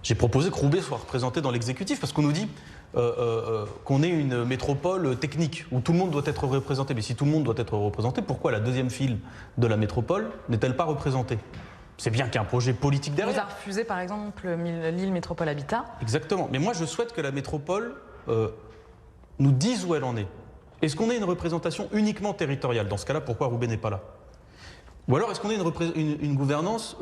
J'ai proposé que Roubaix soit représenté dans l'exécutif parce qu'on nous dit qu'on est une métropole technique où tout le monde doit être représenté. Mais si tout le monde doit être représenté, pourquoi la deuxième file de la métropole n'est-elle pas représentée? C'est bien qu'il y a un projet politique derrière. Vous avez refusé par exemple l'île Métropole Habitat. Exactement. Mais moi je souhaite que la métropole nous dise où elle en est. Est-ce qu'on est une représentation uniquement territoriale? Dans ce cas-là, pourquoi Roubaix n'est pas là? Ou alors est-ce qu'on est une gouvernance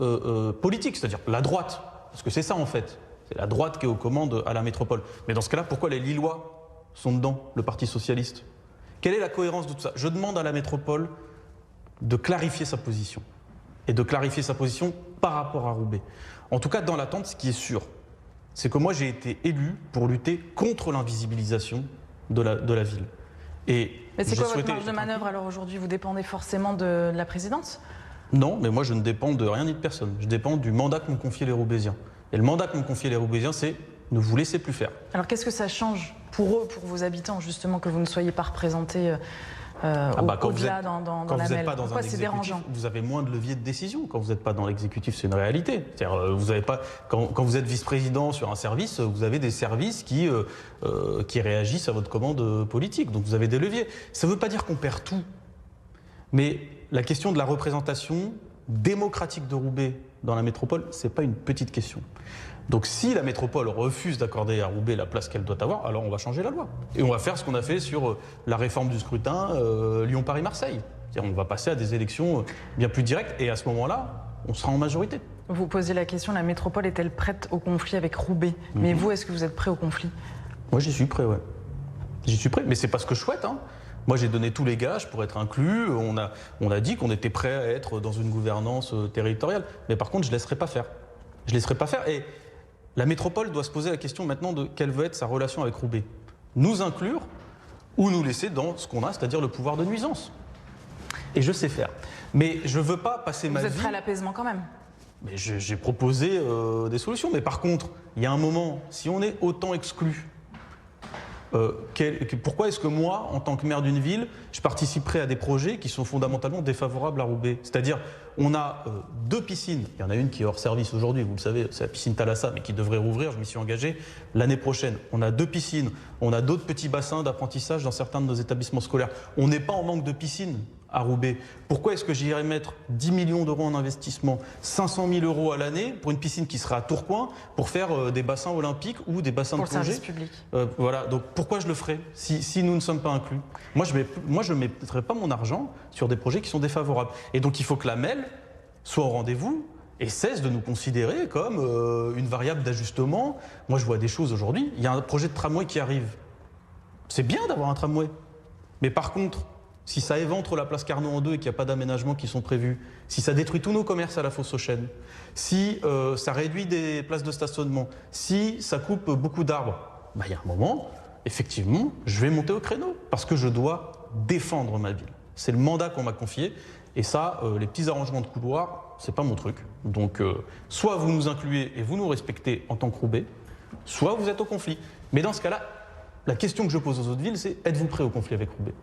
politique, c'est-à-dire la droite? Parce que c'est ça en fait, c'est la droite qui est aux commandes à la métropole. Mais dans ce cas-là, pourquoi les Lillois sont dedans, le Parti Socialiste? Quelle est la cohérence de tout ça? Je demande à la métropole de clarifier sa position. Et de clarifier sa position par rapport à Roubaix. En tout cas, dans l'attente, ce qui est sûr, c'est que moi j'ai été élu pour lutter contre l'invisibilisation de la ville. Mais c'est quoi votre marge de manœuvre alors aujourd'hui? Vous dépendez forcément de la présidence? Non, mais moi je ne dépends de rien ni de personne. Je dépends du mandat que m'ont confié les Roubaisiens. Et le mandat que m'ont confié les Roubaisiens, c'est ne vous laissez plus faire. Alors qu'est-ce que ça change pour eux, pour vos habitants, justement, que vous ne soyez pas représentés au-delà dans la MEL? Pourquoi c'est dérangeant? Vous avez moins de levier de décision quand vous n'êtes pas dans l'exécutif, c'est une réalité. Vous avez pas, quand vous êtes vice-président sur un service, vous avez des services qui réagissent à votre commande politique. Donc vous avez des leviers. Ça ne veut pas dire qu'on perd tout. Mais la question de la représentation démocratique de Roubaix dans la métropole, ce n'est pas une petite question. Donc si la métropole refuse d'accorder à Roubaix la place qu'elle doit avoir, alors on va changer la loi. Et on va faire ce qu'on a fait sur la réforme du scrutin Lyon-Paris-Marseille. On va passer à des élections bien plus directes et à ce moment-là, on sera en majorité. Vous posez la question, la métropole est-elle prête au conflit avec Roubaix? Mais vous, est-ce que vous êtes prêt au conflit? Moi j'y suis prêt, ouais. J'y suis prêt, mais c'est pas ce que je souhaite, hein. Moi, j'ai donné tous les gages pour être inclus. On a dit qu'on était prêt à être dans une gouvernance territoriale. Mais par contre, je ne laisserai pas faire. Je ne laisserai pas faire. Et la métropole doit se poser la question maintenant de quelle veut être sa relation avec Roubaix. Nous inclure ou nous laisser dans ce qu'on a, c'est-à-dire le pouvoir de nuisance. Et je sais faire. Mais je ne veux pas passer ma vie... Vous êtes prêt à l'apaisement quand même? Mais j'ai proposé des solutions. Mais par contre, il y a un moment, si on est autant exclu... pourquoi est-ce que moi, en tant que maire d'une ville, je participerai à des projets qui sont fondamentalement défavorables à Roubaix? C'est-à-dire, on a deux piscines. Il y en a une qui est hors service aujourd'hui, vous le savez, c'est la piscine Thalassa, mais qui devrait rouvrir, je m'y suis engagé, l'année prochaine. On a deux piscines, on a d'autres petits bassins d'apprentissage dans certains de nos établissements scolaires. On n'est pas en manque de piscines à Roubaix. Pourquoi est-ce que j'irais mettre 10 millions d'euros en investissement, 500 000 euros à l'année pour une piscine qui sera à Tourcoing pour faire des bassins olympiques ou des bassins de plongée? Pour le service public. Voilà, donc pourquoi je le ferais si nous ne sommes pas inclus? Moi, je ne mettrai pas mon argent sur des projets qui sont défavorables. Et donc, il faut que la MEL soit au rendez-vous et cesse de nous considérer comme une variable d'ajustement. Moi, je vois des choses aujourd'hui. Il y a un projet de tramway qui arrive. C'est bien d'avoir un tramway. Mais par contre, si ça éventre la place Carnot en deux et qu'il n'y a pas d'aménagements qui sont prévus, si ça détruit tous nos commerces à la fosse aux chênes, si ça réduit des places de stationnement, si ça coupe beaucoup d'arbres, bah, il y a un moment, effectivement, je vais monter au créneau parce que je dois défendre ma ville. C'est le mandat qu'on m'a confié et ça, les petits arrangements de couloir, c'est pas mon truc. Donc, soit vous nous incluez et vous nous respectez en tant que Roubaix, soit vous êtes au conflit. Mais dans ce cas-là, la question que je pose aux autres villes, c'est êtes-vous prêts au conflit avec Roubaix?